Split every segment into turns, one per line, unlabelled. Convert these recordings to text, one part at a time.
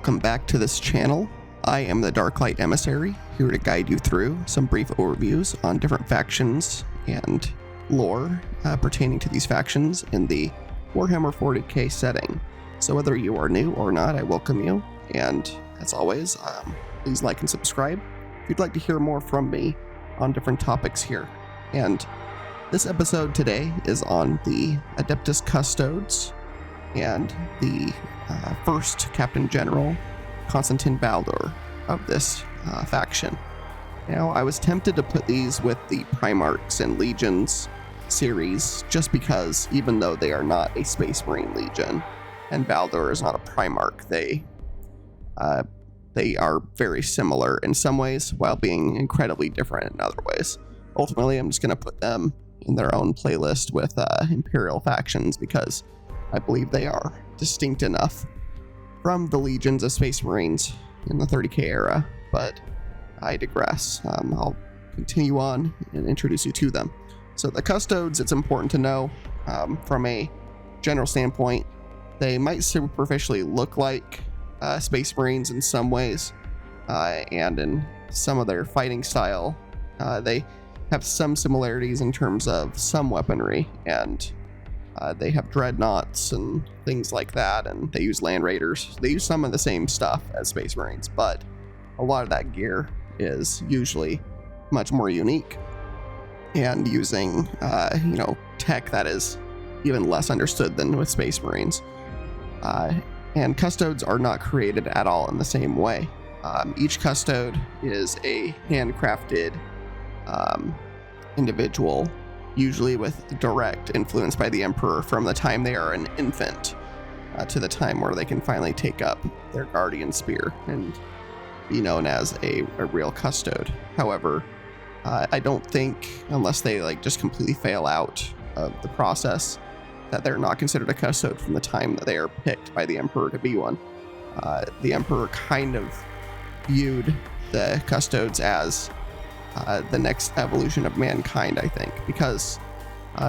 Welcome back to this channel. I am the Darklight Emissary, here to guide you through some brief overviews on different factions and lore pertaining to these factions in the Warhammer 40k setting. So whether you are new or not, I welcome you, and as always, please like and subscribe if you'd like to hear more from me on different topics here. And this episode today is on the Adeptus Custodes and the first Captain General, Constantin Valdor, of this faction. Now, I was tempted to put these with the Primarchs and Legions series, just because even though they are not a Space Marine Legion, and Baldor is not a Primarch, they are very similar in some ways, while being incredibly different in other ways. Ultimately, I'm just going to put them in their own playlist with Imperial factions, because I believe they are distinct enough from the legions of Space Marines in the 30k era, but I digress. I'll continue on and introduce you to them. So the Custodes, it's important to know from a general standpoint, they might superficially look like Space Marines in some ways, and in some of their fighting style, they have some similarities in terms of some weaponry, and they have dreadnoughts and things like that, and they use land raiders. They use some of the same stuff as Space Marines, but a lot of that gear is usually much more unique and using tech that is even less understood than with Space Marines. And Custodes are not created at all in the same way. Each Custode is a handcrafted individual, usually with direct influence by the Emperor from the time they are an infant to the time where they can finally take up their Guardian Spear and be known as a real Custode. However, I don't think, unless they just completely fail out of the process, that they're not considered a Custode from the time that they are picked by the Emperor to be one. The Emperor kind of viewed the Custodes as the next evolution of mankind, I think, because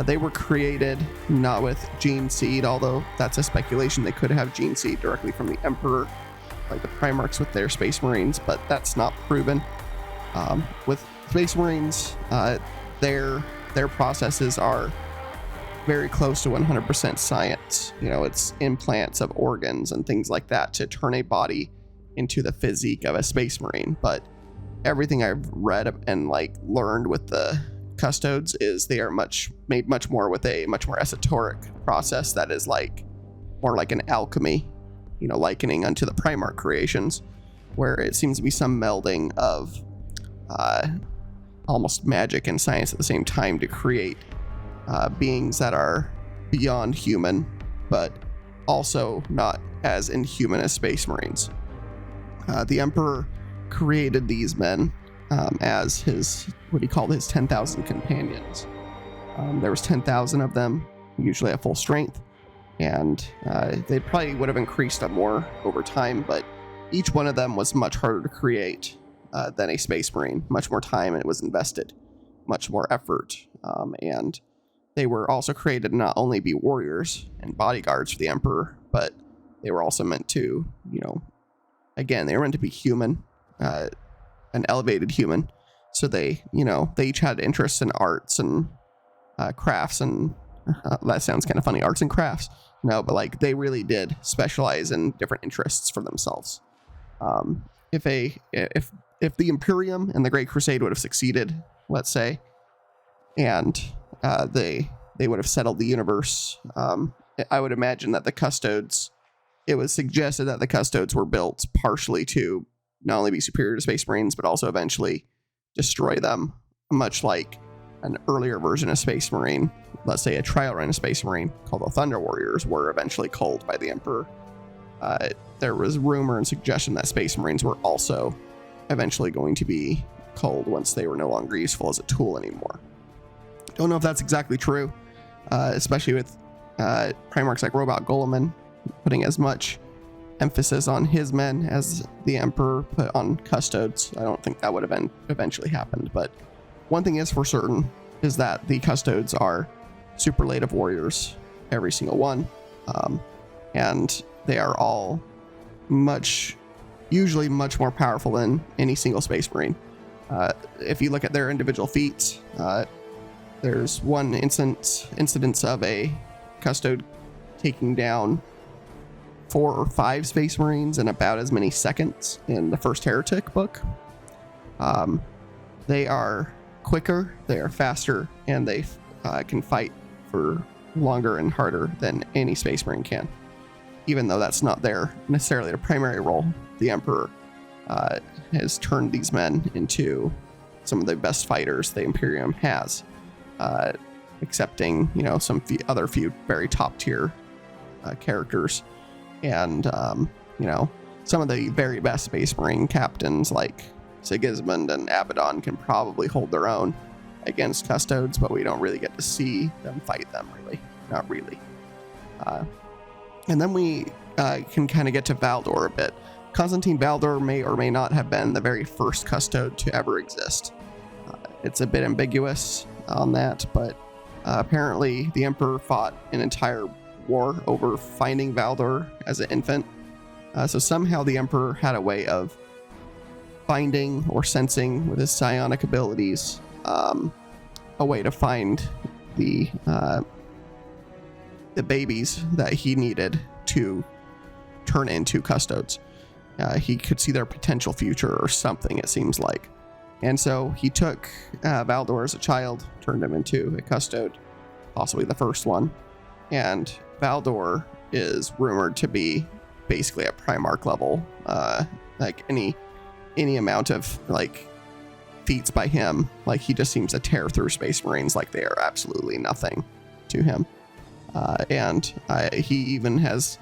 they were created not with gene seed, although that's a speculation. They could have gene seed directly from the Emperor, like the Primarchs with their Space Marines, but that's not proven. With Space Marines, their processes are very close to 100% science. It's implants of organs and things like that to turn a body into the physique of a Space Marine, but everything I've read and learned with the Custodes is they are made much more with a much more esoteric process that is more like an alchemy, likening unto the Primarch creations, where it seems to be some melding of almost magic and science at the same time to create beings that are beyond human, but also not as inhuman as Space Marines. The Emperor created these men as what he called his 10,000 companions. There was 10,000 of them, usually at full strength, and they probably would have increased up more over time, but each one of them was much harder to create than a Space Marine. Much more time it was invested, much more effort, and they were also created to not only be warriors and bodyguards for the Emperor, but they were also meant to, again, they were meant to be human, an elevated human. So they each had interests in arts and crafts, and that sounds kind of funny, arts and crafts. No, but they really did specialize in different interests for themselves. If the Imperium and the Great Crusade would have succeeded, let's say, and they would have settled the universe, I would imagine that the Custodes, it was suggested that the Custodes were built partially to not only be superior to Space Marines, but also eventually destroy them, much like an earlier version of Space Marine, let's say a trial run of Space Marine called the Thunder Warriors, were eventually culled by the Emperor. There was rumor and suggestion that Space Marines were also eventually going to be culled once they were no longer useful as a tool anymore. Don't know if that's exactly true, especially with Primarchs like Robot Goleman putting as much emphasis on his men as the Emperor put on Custodes. I don't think that would have eventually happened, but one thing is for certain is that the Custodes are superlative warriors, every single one, and they are all much usually much more powerful than any single Space Marine. If you look at their individual feats, there's one incidence of a Custode taking down 4 or 5 Space Marines in about as many seconds in the first Heretic book. They are quicker, they are faster, and they can fight for longer and harder than any Space Marine can. Even though that's not necessarily their primary role, the Emperor has turned these men into some of the best fighters the Imperium has, excepting, some other few very top tier characters. And, some of the very best Space Marine captains like Sigismund and Abaddon can probably hold their own against Custodes, but we don't really get to see them fight them, really. Not really. And then we can kind of get to Valdor a bit. Constantin Valdor may or may not have been the very first Custode to ever exist. It's a bit ambiguous on that, but apparently the Emperor fought an entire war over finding Valdor as an infant. So somehow the Emperor had a way of finding or sensing with his psionic abilities a way to find the babies that he needed to turn into Custodes. He could see their potential future or something, it seems like. And so he took Valdor as a child, turned him into a Custode, possibly the first one. And Valdor is rumored to be basically at Primarch level. Like any amount of feats by him, he just seems to tear through Space Marines like they are absolutely nothing to him. And he even has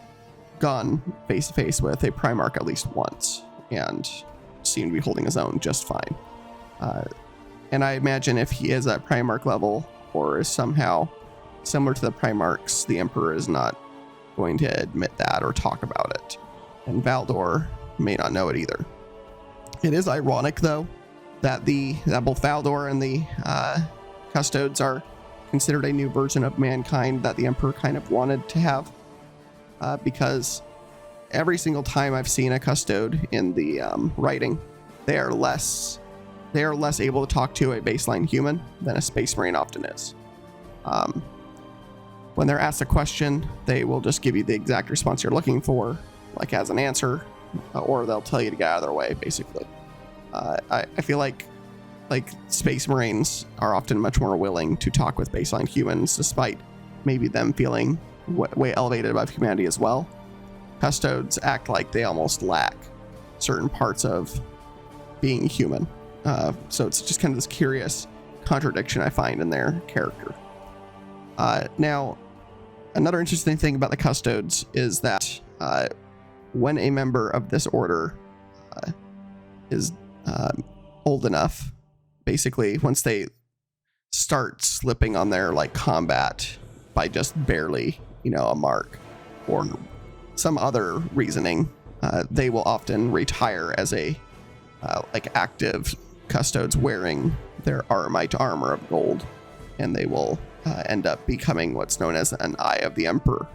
gone face to face with a Primarch at least once and seemed to be holding his own just fine. And I imagine if he is at Primarch level or is somehow similar to the Primarchs, the Emperor is not going to admit that or talk about it. And Valdor may not know it either. It is ironic, though, that both Valdor and the Custodes are considered a new version of mankind that the Emperor kind of wanted to have, because every single time I've seen a Custode in the writing, they are less able to talk to a baseline human than a Space Marine often is. When they're asked a question, they will just give you the exact response you're looking for, as an answer, or they'll tell you to get out of their way, basically. I feel like Space Marines are often much more willing to talk with baseline humans, despite maybe them feeling way elevated above humanity as well. Custodes act like they almost lack certain parts of being human. So it's just kind of this curious contradiction I find in their character. Now, another interesting thing about the Custodes is that when a member of this order is old enough, basically once they start slipping on their combat by just barely, a mark or some other reasoning, they will often retire as a active Custodes wearing their Aramite armor of gold, and they will end up becoming what's known as an Eye of the Emperor.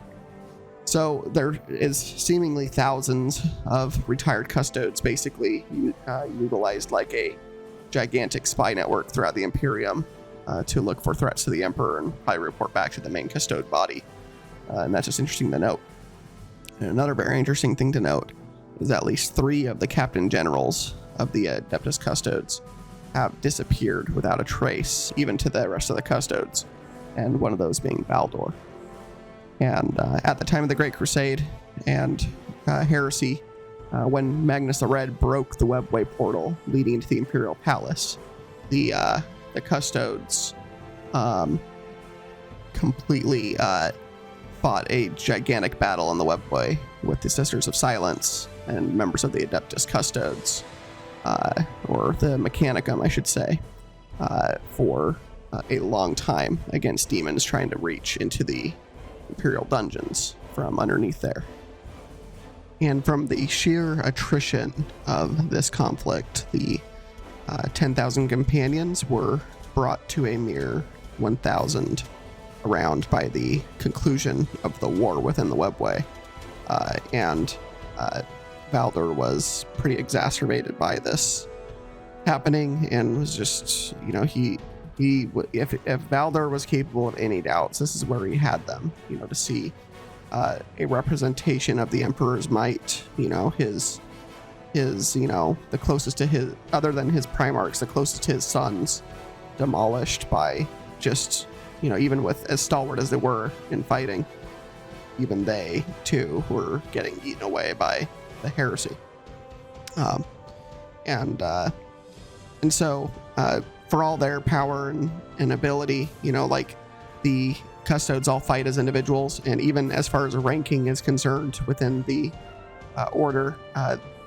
So there is seemingly thousands of retired Custodes basically utilized like a gigantic spy network throughout the Imperium to look for threats to the Emperor and probably report back to the main Custode body. And that's just interesting to note. And another very interesting thing to note is at least 3 of the captain generals of the Adeptus Custodes have disappeared without a trace, even to the rest of the Custodes, and one of those being Baldor. And at the time of the Great Crusade and Heresy, when Magnus the Red broke the webway portal leading into the Imperial Palace, the Custodes completely fought a gigantic battle in the webway with the Sisters of Silence and members of the Adeptus Custodes, or the Mechanicum, I should say, for a long time against demons trying to reach into the Imperial dungeons from underneath there. And from the sheer attrition of this conflict, the 10,000 companions were brought to a mere 1,000 around by the conclusion of the war within the webway. And Valdor was pretty exacerbated by this happening, and was just, if Valdor was capable of any doubts, this is where he had them, to see a representation of the Emperor's might, his the closest to his, other than his Primarchs, the closest to his sons, demolished by just, even with as stalwart as they were in fighting, even they too were getting eaten away by the Heresy. And so for all their power and ability, the Custodes all fight as individuals, and even as far as ranking is concerned within the order,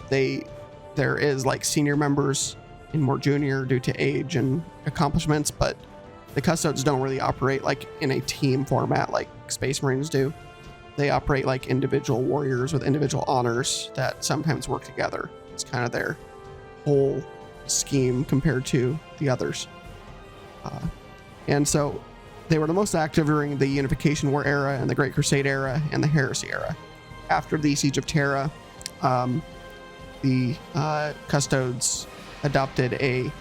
there is senior members and more junior due to age and accomplishments, but the Custodes don't really operate in a team format like Space Marines do. They operate like individual warriors with individual honors that sometimes work together. It's kind of their whole scheme compared to the others. And so they were the most active during the Unification War era and the Great Crusade era and the Heresy era. After the Siege of Terra, the Custodes adopted a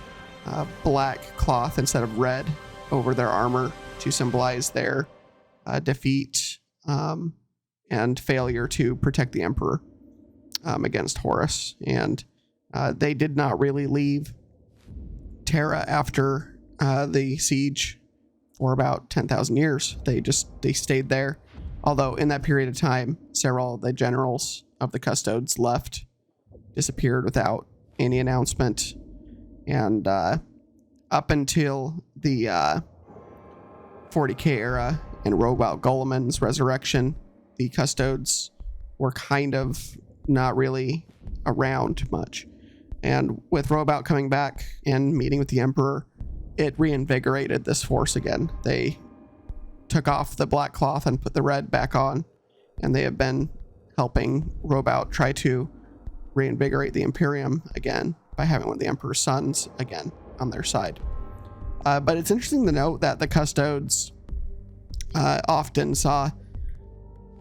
black cloth instead of red over their armor to symbolize their defeat and failure to protect the Emperor against Horus. And they did not really leave Terra after the siege for about 10,000 years. They stayed there. Although in that period of time, several of the generals of the Custodes left, disappeared without any announcement. And up until the 40k era and Robot Guilliman's resurrection, the Custodes were kind of not really around much. And with Robot coming back and meeting with the Emperor, it reinvigorated this force again. They took off the black cloth and put the red back on, and they have been helping Robot try to reinvigorate the Imperium again by having one of the Emperor's sons again on their side. But it's interesting to note that the Custodes often saw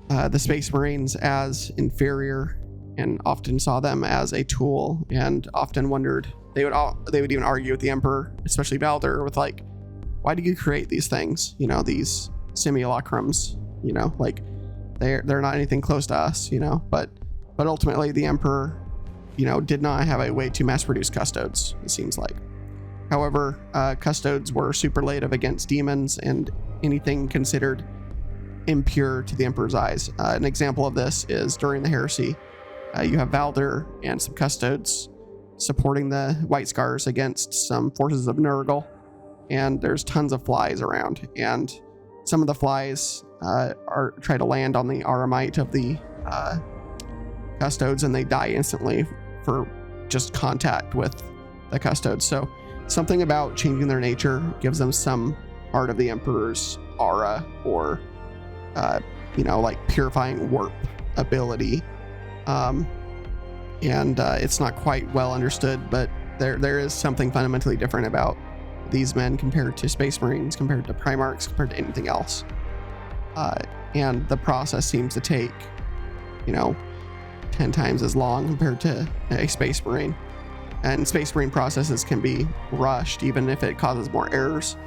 the Space Marines as inferior, and often saw them as a tool, and often wondered, they would even argue with the Emperor, especially Baldor, with why do you create these things? These simulacrums, they're not anything close to us, but ultimately the Emperor, did not have a way to mass produce Custodes, it seems like. However, Custodes were superlative against demons and anything considered impure to the Emperor's eyes. An example of this is during the Heresy, you have Baldor and some Custodes supporting the White Scars against some forces of Nurgle, and there's tons of flies around, and some of the flies try to land on the Aramite of the Custodes, and they die instantly for just contact with the Custodes. So something about changing their nature gives them some part of the Emperor's aura, or purifying warp ability. And it's not quite well understood, but there is something fundamentally different about these men compared to Space Marines, compared to Primarchs, compared to anything else. And the process seems to take, 10 times as long compared to a Space Marine. And Space Marine processes can be rushed, even if it causes more errors.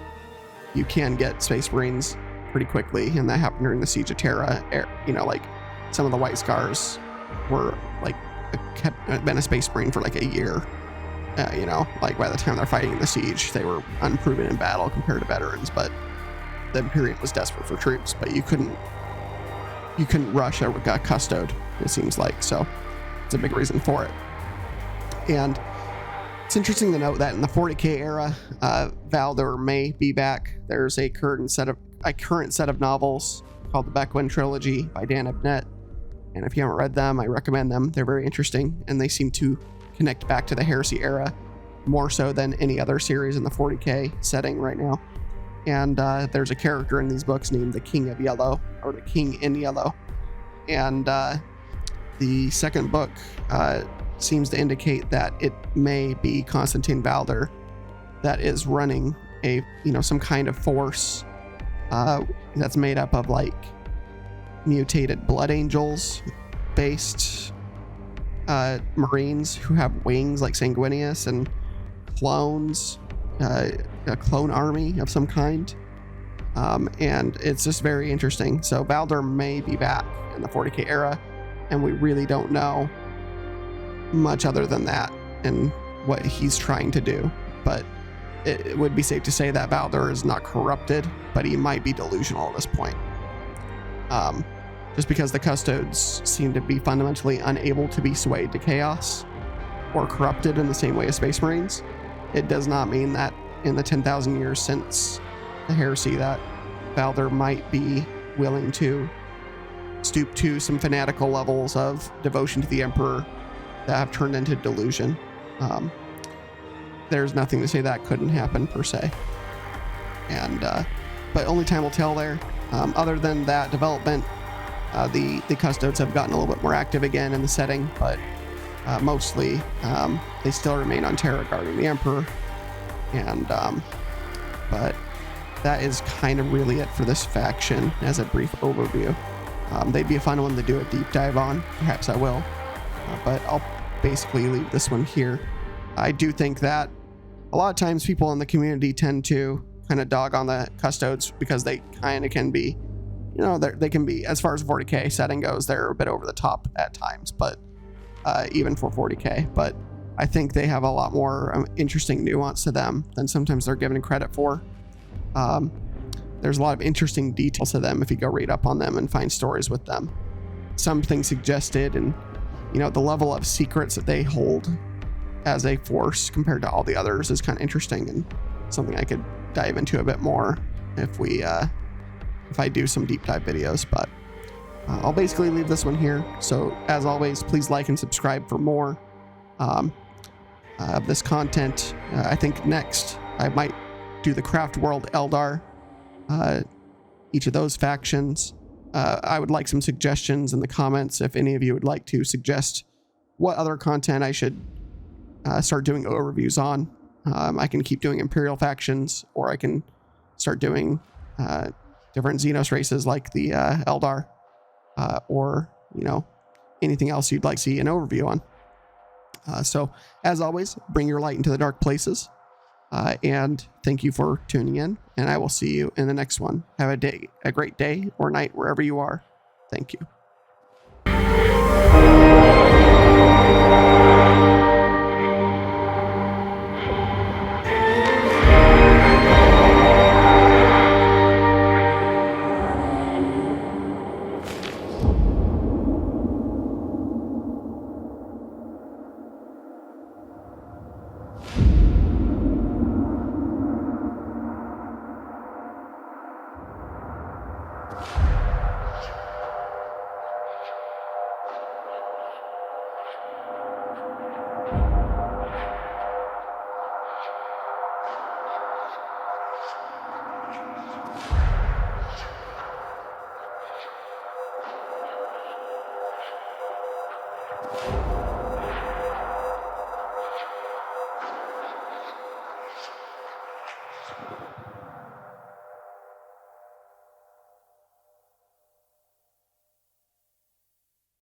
You can get Space Marines pretty quickly, and that happened during the Siege of Terra. Some of the White Scars were been a Space Marine for a year. By the time they're fighting the siege, they were unproven in battle compared to veterans, but the Imperium was desperate for troops, but you couldn't rush a Custode, it seems like. So it's a big reason for it. And it's interesting to note that in the 40k era, Valdor may be back. There's a current set of novels called the Beckwin Trilogy by Dan Abnett, and if you haven't read them, I recommend them. They're very interesting, and they seem to connect back to the Heresy era more so than any other series in the 40k setting right now. And there's a character in these books named the King of Yellow, or the King in Yellow. And the second book seems to indicate that it may be Constantin Valdor that is running a some kind of force that's made up of mutated blood angels based Marines who have wings like Sanguinius and clones, a clone army of some kind. And it's just very interesting. So Baldor may be back in the 40k era, and we really don't know much other than that and what he's trying to do. But it would be safe to say that Baldor is not corrupted, but he might be delusional at this point. Just because the Custodes seem to be fundamentally unable to be swayed to chaos or corrupted in the same way as Space Marines, it does not mean that in the 10,000 years since the Heresy that Baldor might be willing to stoop to some fanatical levels of devotion to the Emperor that have turned into delusion. There's nothing to say that couldn't happen per se. And but only time will tell there. Other than that development, the Custodes have gotten a little bit more active again in the setting, but mostly they still remain on Terra guarding the Emperor. And but that is kind of really it for this faction as a brief overview. They'd be a fun one to do a deep dive on. Perhaps I will, but I'll basically leave this one here. I do think that a lot of times people in the community tend to kind of dog on the Custodes because they kind of can be, you know, they can be, as far as 40k setting goes, they're a bit over the top at times, but even for 40k. But I think they have a lot more interesting nuance to them than sometimes they're given credit for. There's a lot of interesting details to them if you go read up on them and find stories with them. Something suggested, and you know, the level of secrets that they hold as a force compared to all the others is kind of interesting and something I could dive into a bit more if I do some deep dive videos. But I'll basically leave this one here. So as always, please like and subscribe for more of this content. I think next I might do the Craft World Eldar, each of those factions. I would like some suggestions in the comments if any of you would like to suggest what other content I should start doing overviews on. I can keep doing Imperial factions, or I can start doing different Xenos races like the Eldar, or, you know, anything else you'd like to see an overview on. So as always, bring your light into the dark places, and thank you for tuning in, and I will see you in the next one. Have a great day or night wherever you are. Thank you.